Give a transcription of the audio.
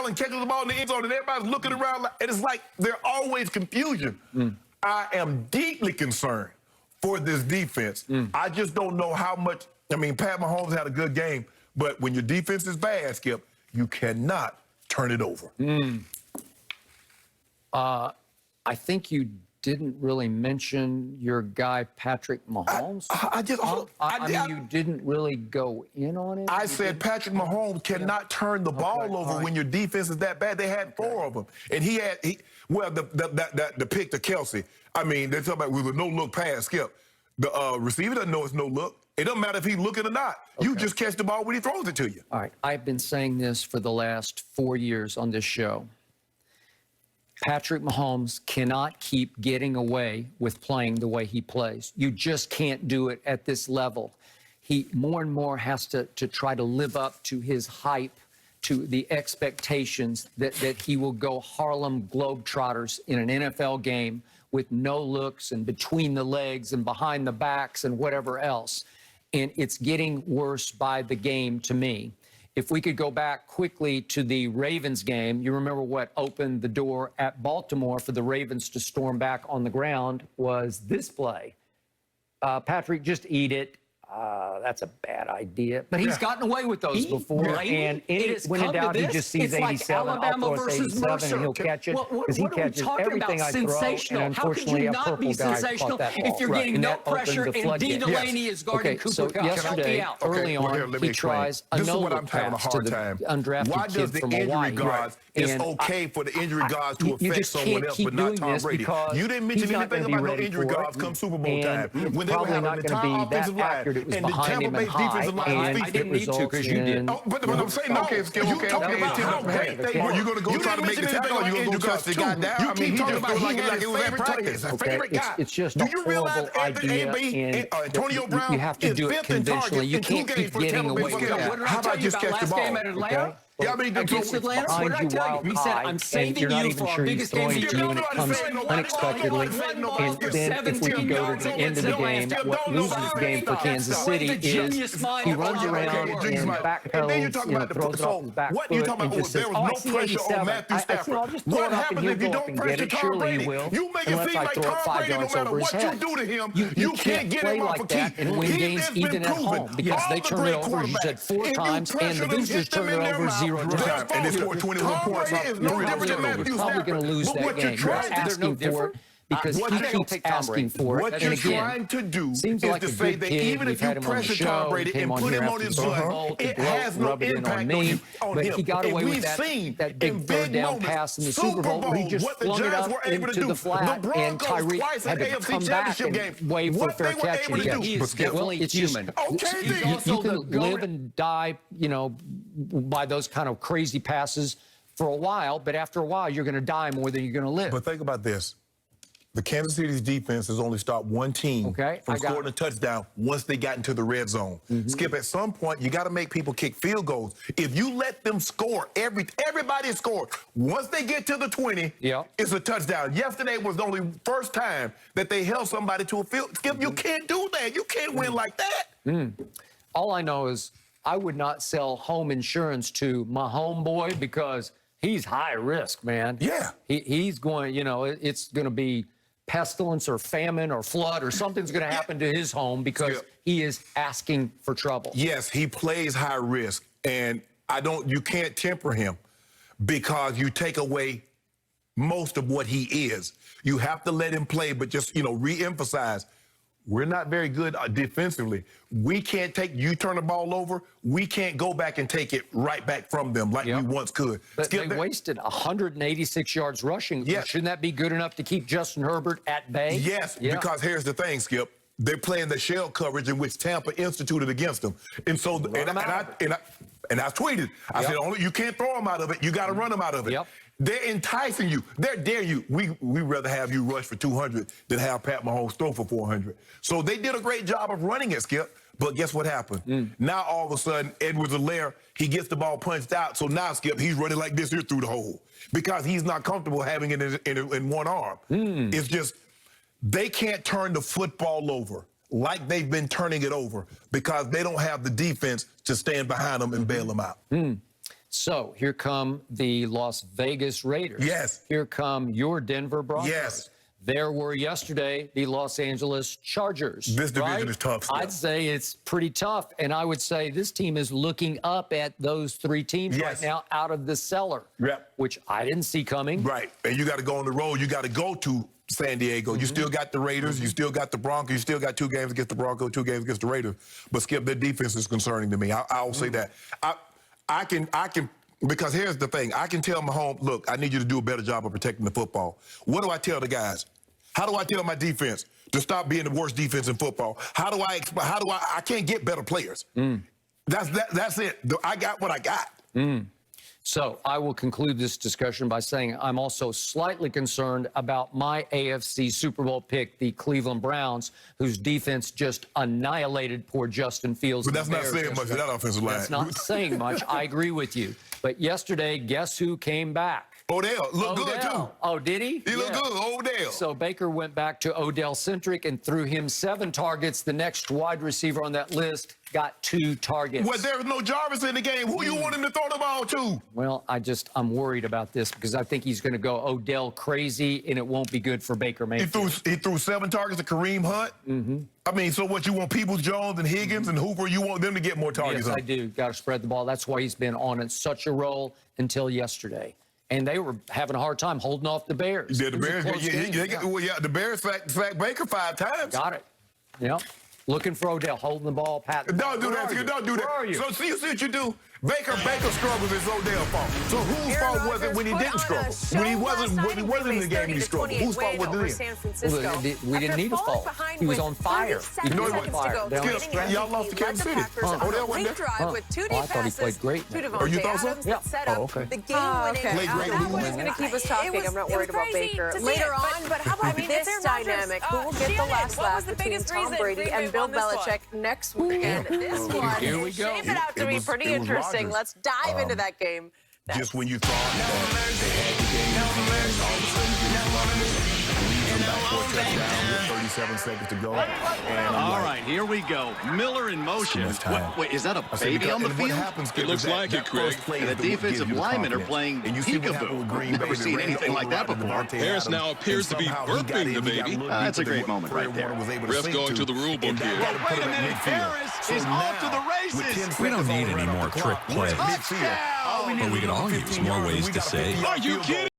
Allen catches the ball in the end zone, and everybody's looking around, and it's like there's always confusion. I am deeply concerned for this defense. I just don't know how much. I mean, Pat Mahomes had a good game, but when your defense is bad, Skip, you cannot turn it over. I think you didn't really mention your guy, Patrick Mahomes. I mean, you didn't really go in on it. I said Patrick Mahomes cannot turn the ball over when your defense is that bad. They had 4 of them. And the pick to Kelsey, I mean, they're talking about with a no-look pass, Skip. The receiver doesn't know it's no look. It doesn't matter if he's looking or not. You just catch the ball when he throws it to you. All right. I've been saying this for the last 4 years on this show. Patrick Mahomes cannot keep getting away with playing the way he plays. You just can't do it at this level. He more and more has to try to live up to his hype, to the expectations that he will go Harlem Globetrotters in an NFL game with no looks and between the legs and behind the backs and whatever else. And it's getting worse by the game to me. If we could go back quickly to the Ravens game, you remember what opened the door at Baltimore for the Ravens to storm back on the ground was this play. Patrick, just eat it. That's a bad idea. But he's gotten away with those before. And when in doubt, he just sees 87, I'll throw 87, and he'll catch it because he catches everything I throw. And unfortunately, a purple guy caught that ball. If you're getting no pressure and D. Delaney is guarding Cooper Kupp. Yesterday, early on, he tries a no-look pass to the undrafted kid from Hawaii. It's okay for the injury guards to affect someone else, but not Tom Brady. You didn't mention anything about no injury guards come Super Bowl time. When they were having an entire offensive line, and the Tampa Bay defensive line was I didn't need to because you did. But I'm saying, no, you talking about how great they were. Are you going to go try to make the tackle, or are you going to go touch the guy down? You keep talking about he like it was at practice. Favorite guy. It's just a horrible idea, and Antonio Brown you have to do it conventionally. You can't keep getting away with that. How about just catch the ball? Yeah, I mean, against Atlanta, what did I tell you? He said, I'm saving you for our biggest game of the year. When it comes unexpectedly. And then if we can go to the end of the game, what loses the game for Kansas City is he runs around and backpedals, throws it off his back foot and just says, oh, I see 87. I'll just throw it up and he'll go up and get it. Surely he will, unless I throw it 5 yards over his head. You can't play like that and win games even at home because they turn it over, as you said, 4 times, and the boosters turn it over 0 times. And they scored 21 points. You're probably going to lose that game. You're asking for it because he keeps asking for it. What you're trying to do is to say that even if you pressure Tom Brady and put him on his butt, it has no impact on him. But he got away with that big third down pass in the Super Bowl where he just flung it up into the flat, and Tyreek had to come back and wave for fair catch again. Well, it's human. You can live and die, by those kind of crazy passes for a while, but after a while, you're going to die more than you're going to live. But think about this. The Kansas City's defense has only stopped one team from scoring a touchdown once they got into the red zone. Skip, at some point, you got to make people kick field goals. If you let them score, everybody scored. Once they get to the 20, it's a touchdown. Yesterday was the only first time that they held somebody to a field. Skip, you can't do that. You can't win like that. All I know is I would not sell home insurance to my homeboy because he's high risk, man. Yeah. He's going, it's going to be pestilence or famine or flood or something's going to happen to his home because he is asking for trouble. Yes, he plays high risk, and you can't temper him because you take away most of what he is. You have to let him play, but just, re-emphasize. We're not very good defensively. We can't you turn the ball over, we can't go back and take it right back from them like we once could. But they wasted 186 yards rushing. Shouldn't that be good enough to keep Justin Herbert at bay? Yes, because here's the thing, Skip. They're playing the shell coverage in which Tampa instituted against them. And so, and I tweeted, I said, you can't throw them out of it. You got to run them out of it. They're enticing you. They're daring you. We rather have you rush for 200 than have Pat Mahomes throw for 400. So they did a great job of running it, Skip. But guess what happened? Now, all of a sudden, Edwards-Helaire, he gets the ball punched out. So now, Skip, he's running like this here through the hole because he's not comfortable having it in one arm. It's just they can't turn the football over like they've been turning it over because they don't have the defense to stand behind them and bail them out. So here come the Las Vegas Raiders. Yes. Here come your Denver Broncos. Yes. There were yesterday the Los Angeles Chargers. This division right? is tough. Still. I'd say it's pretty tough. And I would say this team is looking up at those three teams right now out of the cellar, which I didn't see coming. Right. And you got to go on the road. You got to go to San Diego. You still got the Raiders. You still got the Broncos. You still got 2 games against the Broncos, 2 games against the Raiders. But, Skip, their defense is concerning to me. I'll say that. I can, because here's the thing. I can tell Mahomes, look, I need you to do a better job of protecting the football. What do I tell the guys? How do I tell my defense to stop being the worst defense in football? How do I can't get better players. That's it. I got what I got. So I will conclude this discussion by saying I'm also slightly concerned about my AFC Super Bowl pick, the Cleveland Browns, whose defense just annihilated poor Justin Fields. But that's not saying much of that offensive line. That's not saying much. I agree with you. But yesterday, guess who came back? Odell looked good, too. Oh, did he? He looked good, Odell. So Baker went back to Odell-centric and threw him 7 targets. The next wide receiver on that list got 2 targets. Well, there was no Jarvis in the game. Who you want him to throw the ball to? Well, I'm worried about this because I think he's going to go Odell crazy, and it won't be good for Baker Mayfield. He threw 7 targets to Kareem Hunt? I mean, so what, you want Peoples-Jones and Higgins and Hooper, you want them to get more targets? Yes, I do. Got to spread the ball. That's why he's been on it such a roll until yesterday. And they were having a hard time holding off the Bears. Yeah, the Bears. The Bears sacked Baker 5 times. Got it. Yep. Looking for Odell, holding the ball, patting. Don't do that. Don't do that. Where are you? So see what you do. Baker struggles is Odell's fault. So whose fault was it when he didn't struggle? When he wasn't in the game, he struggled. Whose fault was it? We didn't need a fault. He was on fire. He was on fire. Y'all lost to Kansas City. Odell wasn't there. Oh, I thought he played great. Oh, you thought so? Yeah. Oh, okay. The game-winning. Played great. That one's going to keep us talking. I'm not worried about Baker. Later on, but how about this dynamic? Who will get the last laugh between Tom Brady and Bill Belichick next weekend? This one Here we go. shaping out to be pretty interesting. Let's dive into that game. Just when you thought that they had the game, and all of a sudden you get leads them back for a touchdown with 37 seconds to go. And all right, here we go. Miller in motion. Wait, is that a baby on the field? It looks like it, Craig. And the defensive linemen are playing peekaboo. I've never seen anything like that before. Harris now appears to be burping the baby. That's a great moment right there. Ref going to the rule book here. Wait a minute, Harris is off to the races. We don't need any more trick plays. But we could all use more ways to say, Are you kidding?